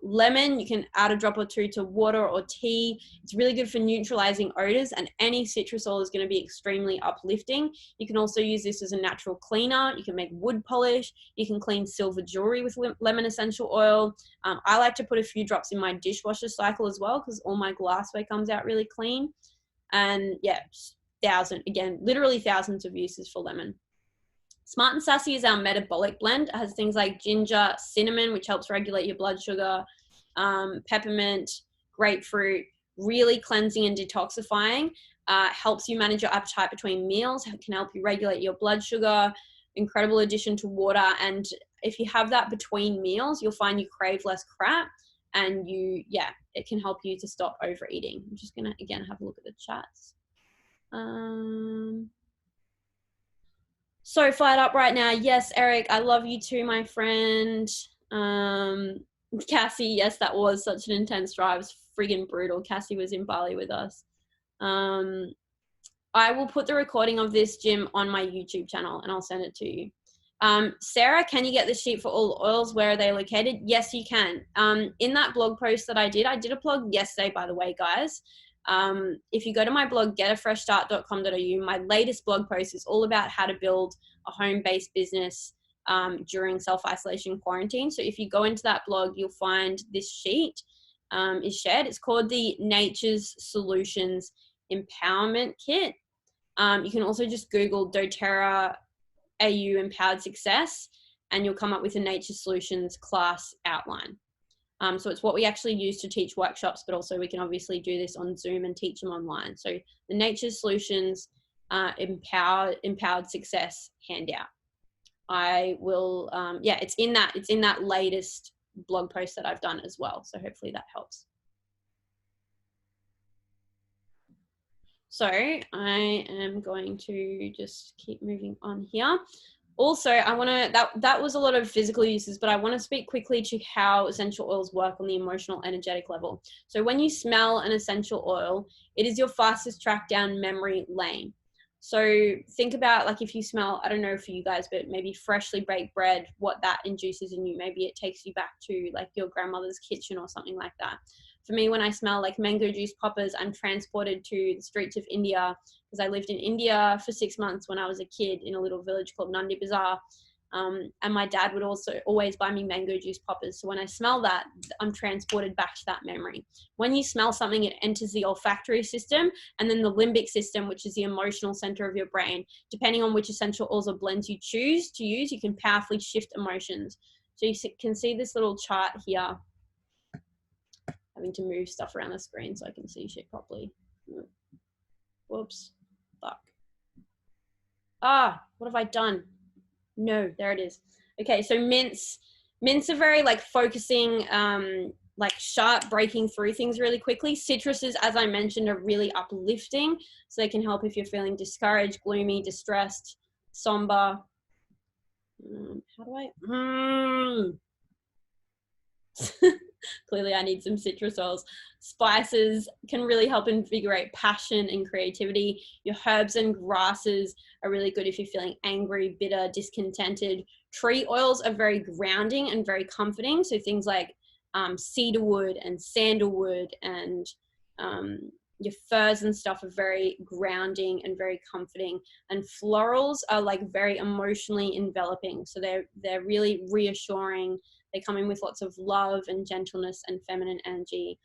Lemon, you can add a drop or two to water or tea. It's really good for neutralizing odors, and any citrus oil is going to be extremely uplifting. You can also use this as a natural cleaner. You can make wood polish. You can clean silver jewelry with lemon essential oil. I like to put a few drops in my dishwasher cycle as well, because all my glassware comes out really clean. And yeah, literally thousands of uses for lemon. Smart and Sassy is our metabolic blend. It has things like ginger, cinnamon, which helps regulate your blood sugar, peppermint, grapefruit, really cleansing and detoxifying. Helps you manage your appetite between meals, can help you regulate your blood sugar. Incredible addition to water, and if you have that between meals, you'll find you crave less crap, and it can help you to stop overeating. I'm just gonna again have a look at the chats. So fired up right now. Yes, Eric, I love you too, my friend. Cassie, yes, that was such an intense drive. It was friggin' brutal. Cassie was in Bali with us. I will put the recording of this, Jim, on my YouTube channel, and I'll send it to you. Sarah, can you get the sheet for all oils? Where are they located? Yes, you can. In that blog post that I did a blog yesterday, by the way, guys. If you go to my blog, getafreshstart.com.au, my latest blog post is all about how to build a home-based business during self-isolation quarantine. So if you go into that blog, you'll find this sheet is shared. It's called the Nature's Solutions Empowerment Kit. You can also just Google Doterra AU Empowered Success, and you'll come up with a Nature Solutions class outline. So it's what we actually use to teach workshops, but also we can obviously do this on Zoom and teach them online. So the Nature Solutions Empowered Success handout. I will, it's in that latest blog post that I've done as well. So hopefully that helps. So I am going to just keep moving on here. Also, I want to, that was a lot of physical uses, but I want to speak quickly to how essential oils work on the emotional energetic level. So when you smell an essential oil, it is your fastest track down memory lane. So think about, like, if you smell, I don't know for you guys, but maybe freshly baked bread, what that induces in you. Maybe it takes you back to like your grandmother's kitchen or something like that. For me, when I smell like mango juice poppers, I'm transported to the streets of India, because I lived in India for 6 months when I was a kid in a little village called Nandi Bazaar. And my dad would also always buy me mango juice poppers. So when I smell that, I'm transported back to that memory. When you smell something, it enters the olfactory system and then the limbic system, which is the emotional center of your brain. Depending on which essential oils or blends you choose to use, you can powerfully shift emotions. So you can see this little chart here. Having to move stuff around the screen so I can see shit properly. Whoops. Fuck. What have I done? No, there it is. Okay, so mints are very like focusing, like sharp, breaking through things really quickly. Citruses, as I mentioned, are really uplifting, so they can help if you're feeling discouraged, gloomy, distressed, somber. How do I? Clearly I need some citrus oils. Spices can really help invigorate passion and creativity. Your herbs and grasses are really good if you're feeling angry, bitter, discontented. Tree oils are very grounding and very comforting. So things like cedarwood and sandalwood and your furs and stuff are very grounding and very comforting. And florals are like very emotionally enveloping. So they're really reassuring. They come in with lots of love and gentleness and feminine energy.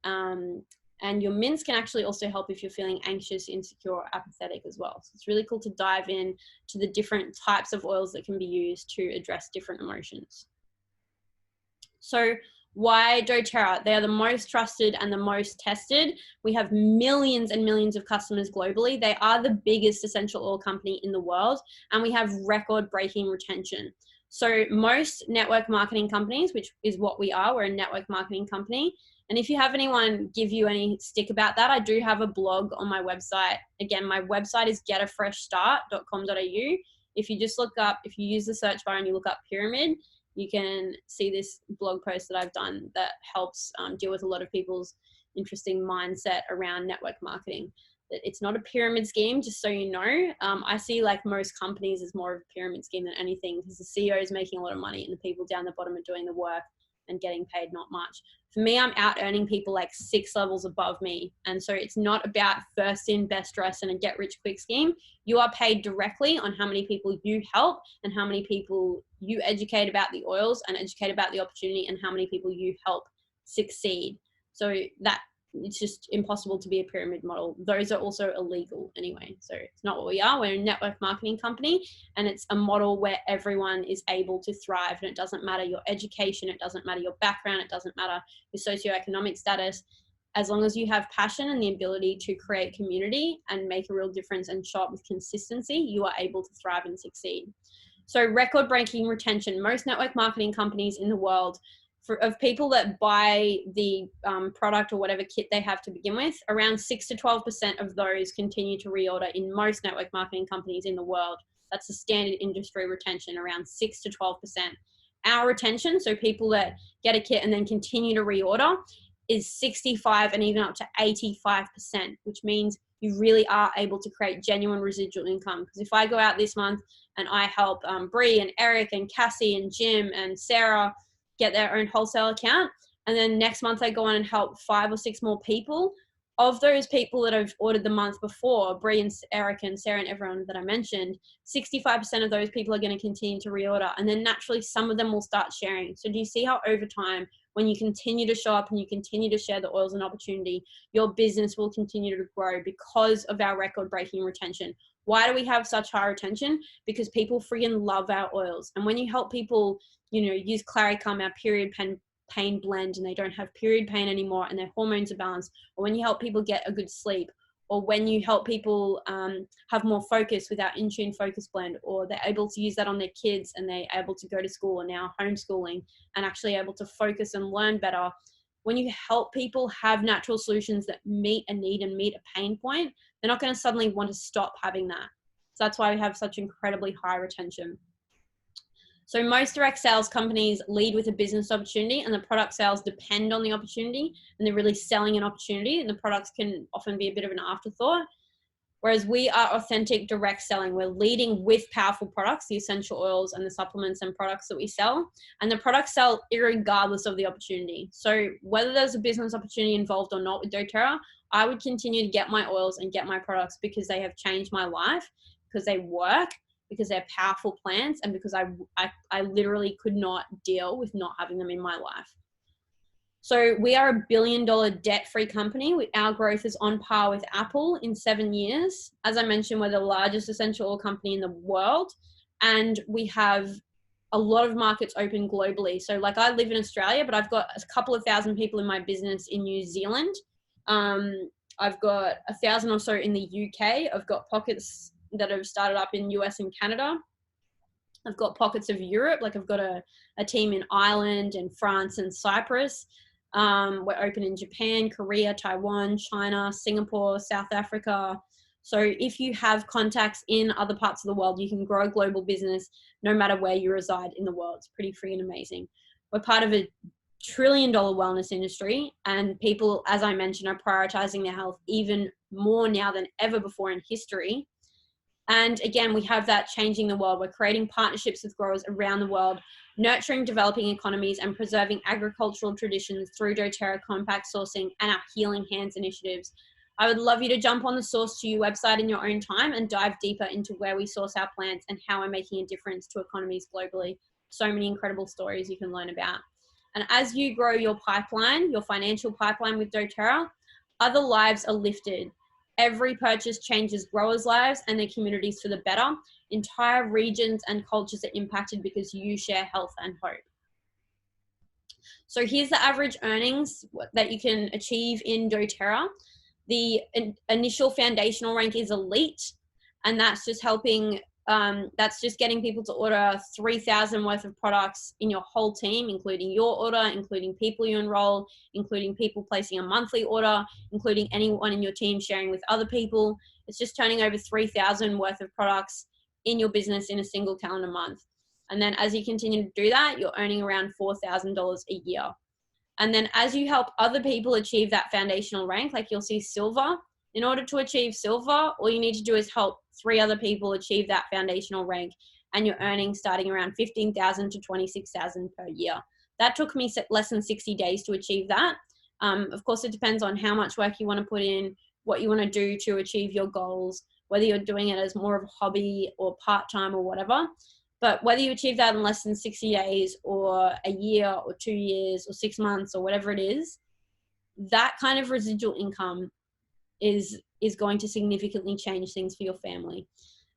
And your mints can actually also help if you're feeling anxious, insecure, or apathetic as well. So it's really cool to dive in to the different types of oils that can be used to address different emotions. So why doTERRA? They are the most trusted and the most tested. We have millions and millions of customers globally. They are the biggest essential oil company in the world, and we have record-breaking retention. So most network marketing companies, which is what we are, we're a network marketing company. And if you have anyone give you any stick about that, I do have a blog on my website. Again, my website is getafreshstart.com.au. If you just look up, if you use the search bar and you look up pyramid, you can see this blog post that I've done that helps deal with a lot of people's interesting mindset around network marketing. That it's not a pyramid scheme, just so you know. I see like most companies as more of a pyramid scheme than anything, because the CEO is making a lot of money and the people down the bottom are doing the work and getting paid not much. For me, I'm out earning people like 6 levels above me. And so it's not about first in, best dressed and a get rich quick scheme. You are paid directly on how many people you help and how many people you educate about the oils and educate about the opportunity and how many people you help succeed. So that it's just impossible to be a pyramid model. Those are also illegal anyway. So it's not what we are. We're a network marketing company, and it's a model where everyone is able to thrive. And it doesn't matter your education. It doesn't matter your background. It doesn't matter your socioeconomic status. As long as you have passion and the ability to create community and make a real difference and show up with consistency, you are able to thrive and succeed. So record-breaking retention. Most network marketing companies in the world, of people that buy the product or whatever kit they have to begin with, around 6 to 12% of those continue to reorder in most network marketing companies in the world. That's the standard industry retention, around 6 to 12%. Our retention, so people that get a kit and then continue to reorder, is 65 and even up to 85%, which means you really are able to create genuine residual income. Because if I go out this month and I help Bree and Eric and Cassie and Jim and Sarah get their own wholesale account, and then next month I go on and help 5 or 6 more people, of those people that have ordered the month before, Bree and Eric and Sarah and everyone that I mentioned, 65% of those people are going to continue to reorder, and then naturally some of them will start sharing. So do you see how over time, when you continue to show up and you continue to share the oils and opportunity, your business will continue to grow because of our record-breaking retention? Why do we have such high retention? Because people freaking love our oils. And when you help people, you know, use Claricum, our period pain blend, and they don't have period pain anymore and their hormones are balanced, or when you help people get a good sleep, or when you help people have more focus with our In-Tune Focus Blend, or they're able to use that on their kids and they're able to go to school and now homeschooling and actually able to focus and learn better. When you help people have natural solutions that meet a need and meet a pain point, they're not going to suddenly want to stop having that. So that's why we have such incredibly high retention. So most direct sales companies lead with a business opportunity, and the product sales depend on the opportunity, and they're really selling an opportunity, and the products can often be a bit of an afterthought. Whereas we are authentic direct selling. We're leading with powerful products, the essential oils and the supplements and products that we sell, and the products sell irregardless of the opportunity. So whether there's a business opportunity involved or not with Doterra, I would continue to get my oils and get my products because they have changed my life, because they work, because they're powerful plants, and because I literally could not deal with not having them in my life. So we are $1 billion debt-free company. Our growth is on par with Apple in 7 years. As I mentioned, we're the largest essential oil company in the world, and we have a lot of markets open globally. So like, I live in Australia, but I've got a couple of thousand people in my business in New Zealand. I've got 1,000 or so in the UK. I've got pockets that have started up in US and Canada. I've got pockets of Europe, like I've got a team in Ireland and France and Cyprus. We're open in Japan, Korea, Taiwan, China, Singapore, South Africa. So if you have contacts in other parts of the world, you can grow a global business no matter where you reside in the world. It's pretty freaking amazing. We're part of a $1 trillion wellness industry, and people, as I mentioned, are prioritizing their health even more now than ever before in history. And again, we have that changing the world. We're creating partnerships with growers around the world, nurturing developing economies and preserving agricultural traditions through doTERRA compact sourcing and our Healing Hands initiatives. I would love you to jump on the Source to You website in your own time and dive deeper into where we source our plants and how we're making a difference to economies globally. So many incredible stories you can learn about. And as you grow your pipeline, your financial pipeline with doTERRA, other lives are lifted. Every purchase changes growers' lives and their communities for the better. Entire regions and cultures are impacted because you share health and hope. So here's the average earnings that you can achieve in doTERRA. The initial foundational rank is elite, and that's just helping, that's just getting people to order 3,000 worth of products in your whole team, including your order, including people you enroll, including people placing a monthly order, including anyone in your team sharing with other people. It's just turning over 3,000 worth of products in your business in a single calendar month. And then as you continue to do that, you're earning around $4,000 a year. And then as you help other people achieve that foundational rank, like you'll see silver, in order to achieve silver, all you need to do is help 3 other people achieve that foundational rank, and you're earning starting around $15,000 to $26,000 per year. That took me less than 60 days to achieve that. Of course, it depends on how much work you want to put in, what you want to do to achieve your goals, whether you're doing it as more of a hobby or part-time or whatever. But whether you achieve that in less than 60 days or a year or 2 years or 6 months or whatever it is, that kind of residual income is going to significantly change things for your family.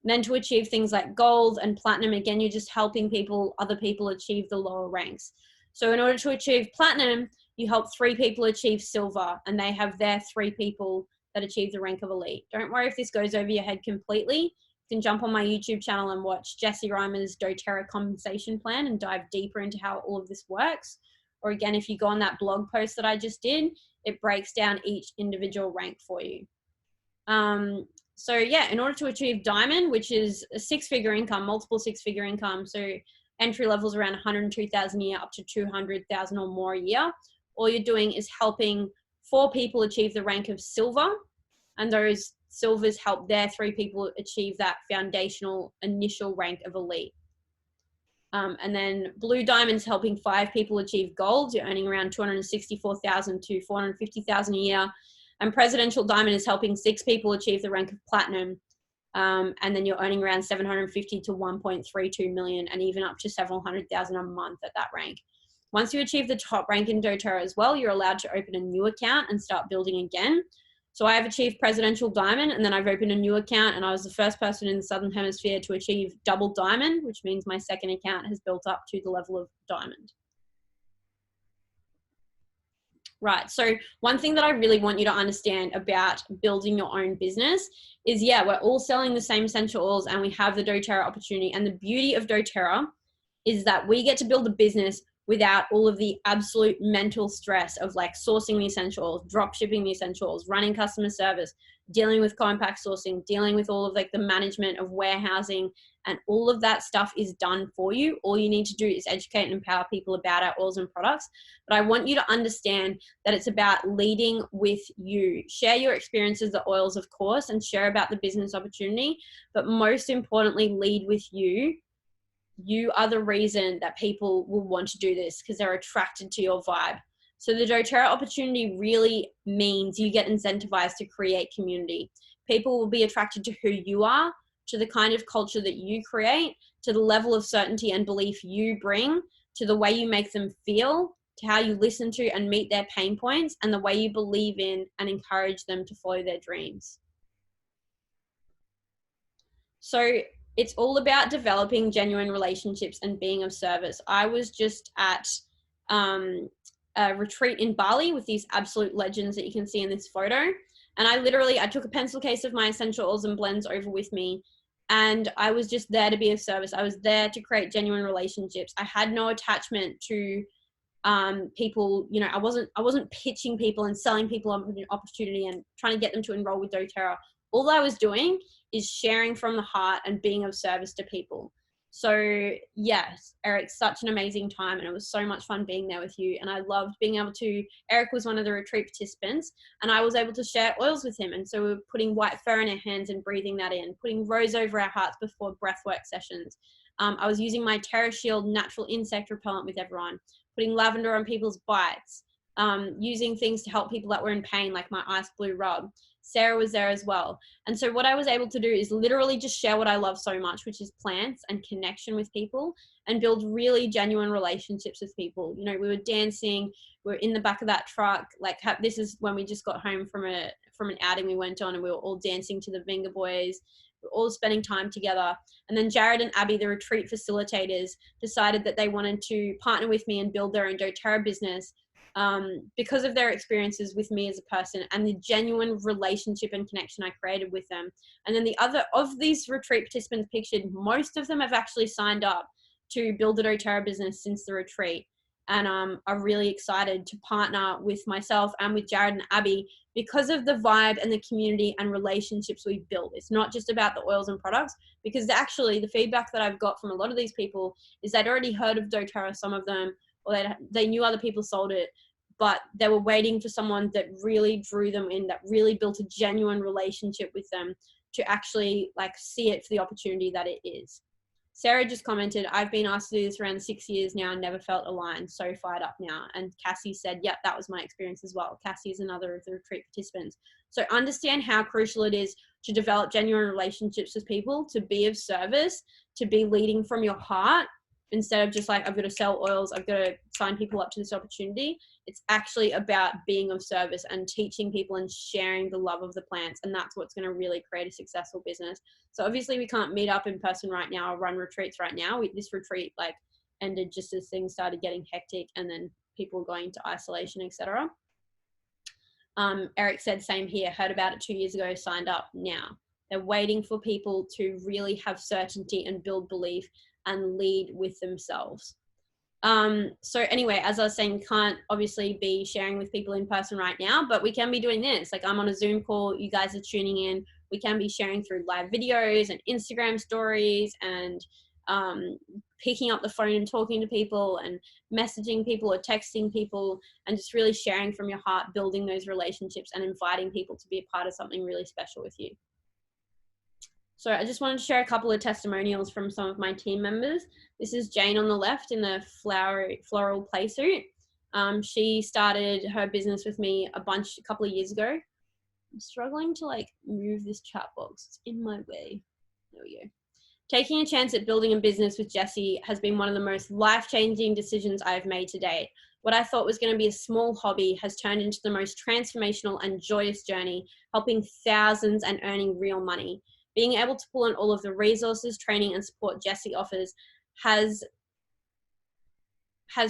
And then to achieve things like gold and platinum, again, you're just helping other people achieve the lower ranks. So in order to achieve platinum, you help 3 people achieve silver, and they have their 3 people that achieve the rank of elite. Don't worry if this goes over your head completely. You can jump on my YouTube channel and watch Jesse Reimer's doTERRA compensation plan and dive deeper into how all of this works. Or again, if you go on that blog post that I just did, it breaks down each individual rank for you. So yeah, in order to achieve diamond, which is a 6-figure income, multiple 6-figure income, so entry levels around 102,000 a year up to 200,000 or more a year, all you're doing is helping 4 people achieve the rank of silver, and those silvers help their 3 people achieve that foundational initial rank of elite. And then blue diamond's helping 5 people achieve gold. You're earning around 264,000 to 450,000 a year. And presidential diamond is helping 6 people achieve the rank of platinum. And then you're earning around 750 to 1.32 million, and even up to several $100,000 a month at that rank. Once you achieve the top rank in doTERRA as well, you're allowed to open a new account and start building again. So I have achieved presidential diamond, and then I've opened a new account, and I was the first person in the Southern Hemisphere to achieve double diamond, which means my second account has built up to the level of diamond. Right, so one thing that I really want you to understand about building your own business is, yeah, we're all selling the same essential oils and we have the doTERRA opportunity. And the beauty of doTERRA is that we get to build a business without all of the absolute mental stress of like sourcing the essential oils, drop shipping the essential oils, running customer service, dealing with co-impact sourcing, dealing with all of like the management of warehousing, and all of that stuff is done for you. All you need to do is educate and empower people about our oils and products. But I want you to understand that it's about leading with you. Share your experiences, the oils, of course, and share about the business opportunity. But most importantly, lead with you. You are the reason that people will want to do this because they're attracted to your vibe. So the doTERRA opportunity really means you get incentivized to create community. People will be attracted to who you are, to the kind of culture that you create, to the level of certainty and belief you bring, to the way you make them feel, to how you listen to and meet their pain points, and the way you believe in and encourage them to follow their dreams. So it's all about developing genuine relationships and being of service. I was just at a retreat in Bali with these absolute legends that you can see in this photo. And I took a pencil case of my essential oils and blends over with me. And I was just there to be of service. I was there to create genuine relationships. I had no attachment to people. You know, I wasn't pitching people and selling people an opportunity and trying to get them to enroll with doTERRA. All I was doing is sharing from the heart and being of service to people. So yes, Eric, such an amazing time, and it was so much fun being there with you. And I loved being able to, Eric was one of the retreat participants, and I was able to share oils with him. And so we were putting white fur in our hands and breathing that in, putting rose over our hearts before breathwork sessions. I was using my Terra Shield natural insect repellent with everyone, putting lavender on people's bites, using things to help people that were in pain, like my ice blue rub. Sarah was there as well. And so what I was able to do is literally just share what I love so much, which is plants and connection with people, and build really genuine relationships with people. You know, we were dancing, we were in the back of that truck. Like this is when we just got home from an outing we went on, and we were all dancing to the Venga Boys. We were all spending time together. And then Jared and Abby, the retreat facilitators, decided that they wanted to partner with me and build their own doTERRA business. Because of their experiences with me as a person and the genuine relationship and connection I created with them. And then the other of these retreat participants pictured, most of them have actually signed up to build a doTERRA business since the retreat, and are really excited to partner with myself and with Jared and Abby because of the vibe and the community and relationships we've built. It's not just about the oils and products, because actually the feedback that I've got from a lot of these people is they'd already heard of doTERRA, some of them, or they knew other people sold it, but they were waiting for someone that really drew them in, that really built a genuine relationship with them to actually like see it for the opportunity that it is. Sarah just commented, I've been asked to do this around 6 years now and never felt aligned, so fired up now. And Cassie said, yep, that was my experience as well. Cassie is another of the retreat participants. So understand how crucial it is to develop genuine relationships with people, to be of service, to be leading from your heart, instead of just like, I've got to sell oils, I've got to sign people up to this opportunity. It's actually about being of service and teaching people and sharing the love of the plants. And that's what's going to really create a successful business. So obviously we can't meet up in person right now or run retreats right now. This retreat like ended just as things started getting hectic and then people going into isolation, etc. Eric said, same here, heard about it 2 years ago, signed up now. They're waiting for people to really have certainty and build belief and lead with themselves. So anyway, as I was saying, can't obviously be sharing with people in person right now, but we can be doing this. Like, I'm on a Zoom call, you guys are tuning in. We can be sharing through live videos and Instagram stories and picking up the phone and talking to people and messaging people or texting people and just really sharing from your heart, building those relationships and inviting people to be a part of something really special with you. So I just wanted to share a couple of testimonials from some of my team members. This is Jane on the left in the floral play suit. She started her business with me a couple of years ago. I'm struggling to like move this chat box. It's in my way. There we go. Taking a chance at building a business with Jessie has been one of the most life-changing decisions I've made to date. What I thought was going to be a small hobby has turned into the most transformational and joyous journey, helping thousands and earning real money. Being able to pull on all of the resources, training, and support Jessie offers has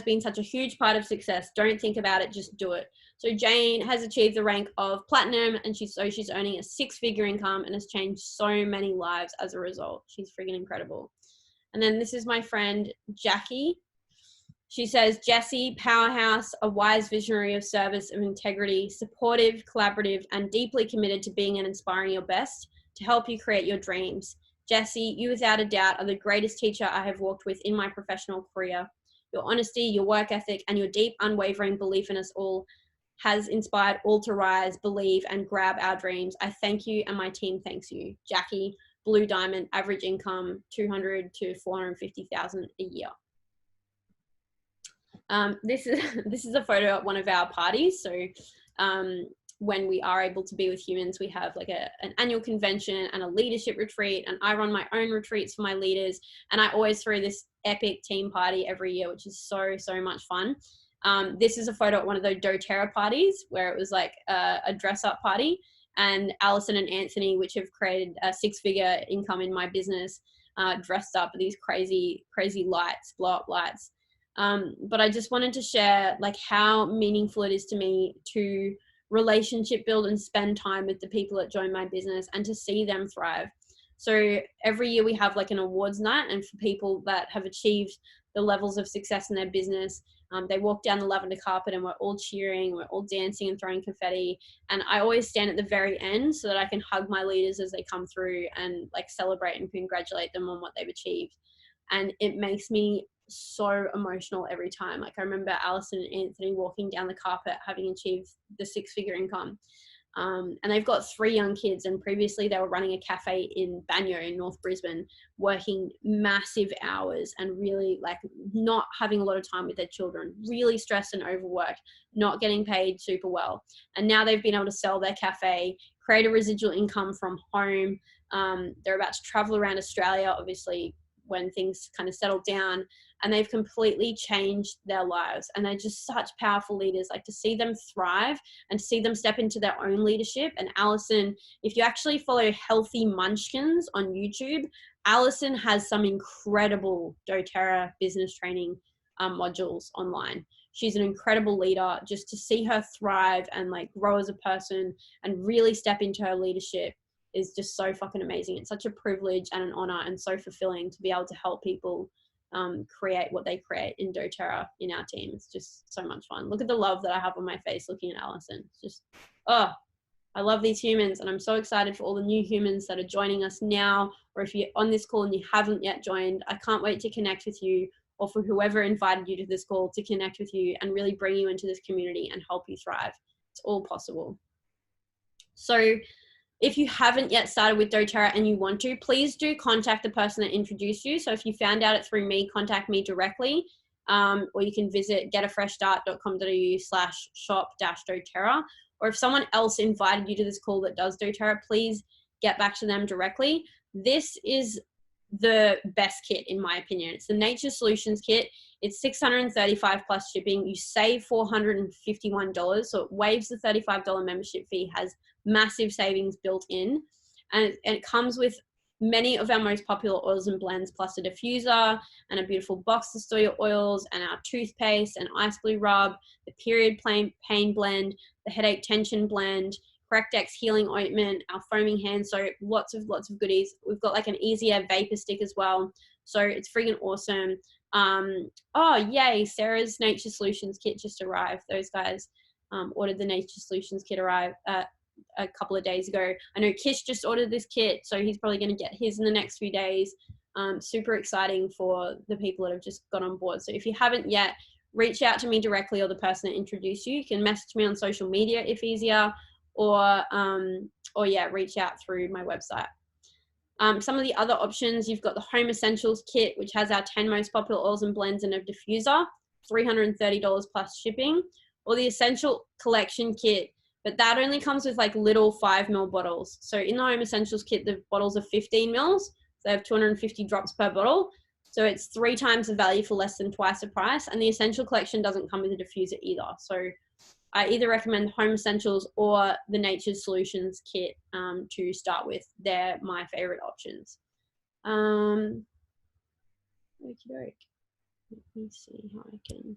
been such a huge part of success. Don't think about it, just do it. So Jane has achieved the rank of platinum, and she's earning a 6-figure income and has changed so many lives as a result. She's freaking incredible. And then this is my friend Jackie. She says, Jessie, powerhouse, a wise visionary of service, of integrity, supportive, collaborative, and deeply committed to being and inspiring your best to help you create your dreams. Jessie, you without a doubt are the greatest teacher I have walked with in my professional career. Your honesty, your work ethic, and your deep, unwavering belief in us all has inspired all to rise, believe, and grab our dreams. I thank you, and my team thanks you. Jackie, Blue Diamond, average income, 200 to 450,000 a year. This is a photo at one of our parties. So when we are able to be with humans, we have like an annual convention and a leadership retreat, and I run my own retreats for my leaders, and I always throw this epic team party every year, which is so much fun. This is a photo at one of the Doterra parties where it was like a dress up party, and Allison and Anthony, which have created a 6-figure income in my business, dressed up with these crazy lights, blow up lights. But I just wanted to share like how meaningful it is to me to relationship build and spend time with the people that join my business and to see them thrive. So every year we have like an awards night, and for people that have achieved the levels of success in their business, they walk down the lavender carpet and we're all cheering, we're all dancing and throwing confetti. And I always stand at the very end so that I can hug my leaders as they come through and like celebrate and congratulate them on what they've achieved. And it makes me so emotional every time. Like I remember Allison and Anthony walking down the carpet having achieved the 6-figure income. And they've got 3 young kids, and previously they were running a cafe in Banyo in North Brisbane, working massive hours and really like not having a lot of time with their children, really stressed and overworked, not getting paid super well. And now they've been able to sell their cafe, create a residual income from home. They're about to travel around Australia, obviously, when things kind of settle down, and they've completely changed their lives. And they're just such powerful leaders. Like to see them thrive and to see them step into their own leadership. And Allison, if you actually follow Healthy Munchkins on YouTube, Allison has some incredible doTERRA business training modules online. She's an incredible leader. Just to see her thrive and like grow as a person and really step into her leadership is just so fucking amazing. It's such a privilege and an honor and so fulfilling to be able to help people create what they create in doTERRA in our team. It's just so much fun. Look at the love that I have on my face looking at Allison. It's just, oh, I love these humans, and I'm so excited for all the new humans that are joining us now, or if you're on this call and you haven't yet joined, I can't wait to connect with you, or for whoever invited you to this call to connect with you and really bring you into this community and help you thrive. It's all possible. So if you haven't yet started with doTERRA and you want to, please do contact the person that introduced you. So if you found out it through me, contact me directly, or you can visit getafreshstart.com.au/shop-doTERRA. Or if someone else invited you to this call that does doTERRA, please get back to them directly. This is the best kit in my opinion. It's the Nature Solutions kit. It's $635 plus shipping. You save $451, so it waives the $35 membership fee, has massive savings built in, and it comes with many of our most popular oils and blends, plus a diffuser and a beautiful box to store your oils, and our toothpaste and ice blue rub, the period pain blend, the headache tension blend, Correct-X healing ointment, our foaming hand soap, lots of goodies. We've got like an easier vapor stick as well. So it's friggin' awesome. Oh, yay, Sarah's Nature Solutions kit just arrived. Those guys ordered the Nature Solutions kit arrive a couple of days ago. I know Kish just ordered this kit, so he's probably going to get his in the next few days. Super exciting for the people that have just got on board. So if you haven't yet, reach out to me directly or the person that introduced you. You can message me on social media if easier, or yeah, reach out through my website. Some of the other options, you've got the Home Essentials kit, which has our 10 most popular oils and blends and a diffuser, $330 plus shipping, or the Essential Collection kit, but that only comes with like little 5 ml bottles. So in the Home Essentials kit, the bottles are 15 mils. So they have 250 drops per bottle. So it's 3 times the value for less than twice the price. And the Essential Collection doesn't come with a diffuser either. So I either recommend Home Essentials or the Nature Solutions kit to start with. They're my favorite options. Okey-doke. Let me see how I can.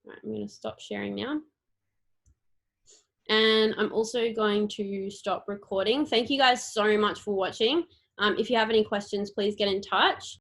All right, I'm going to stop sharing now. And I'm also going to stop recording. Thank you guys so much for watching. If you have any questions, please get in touch.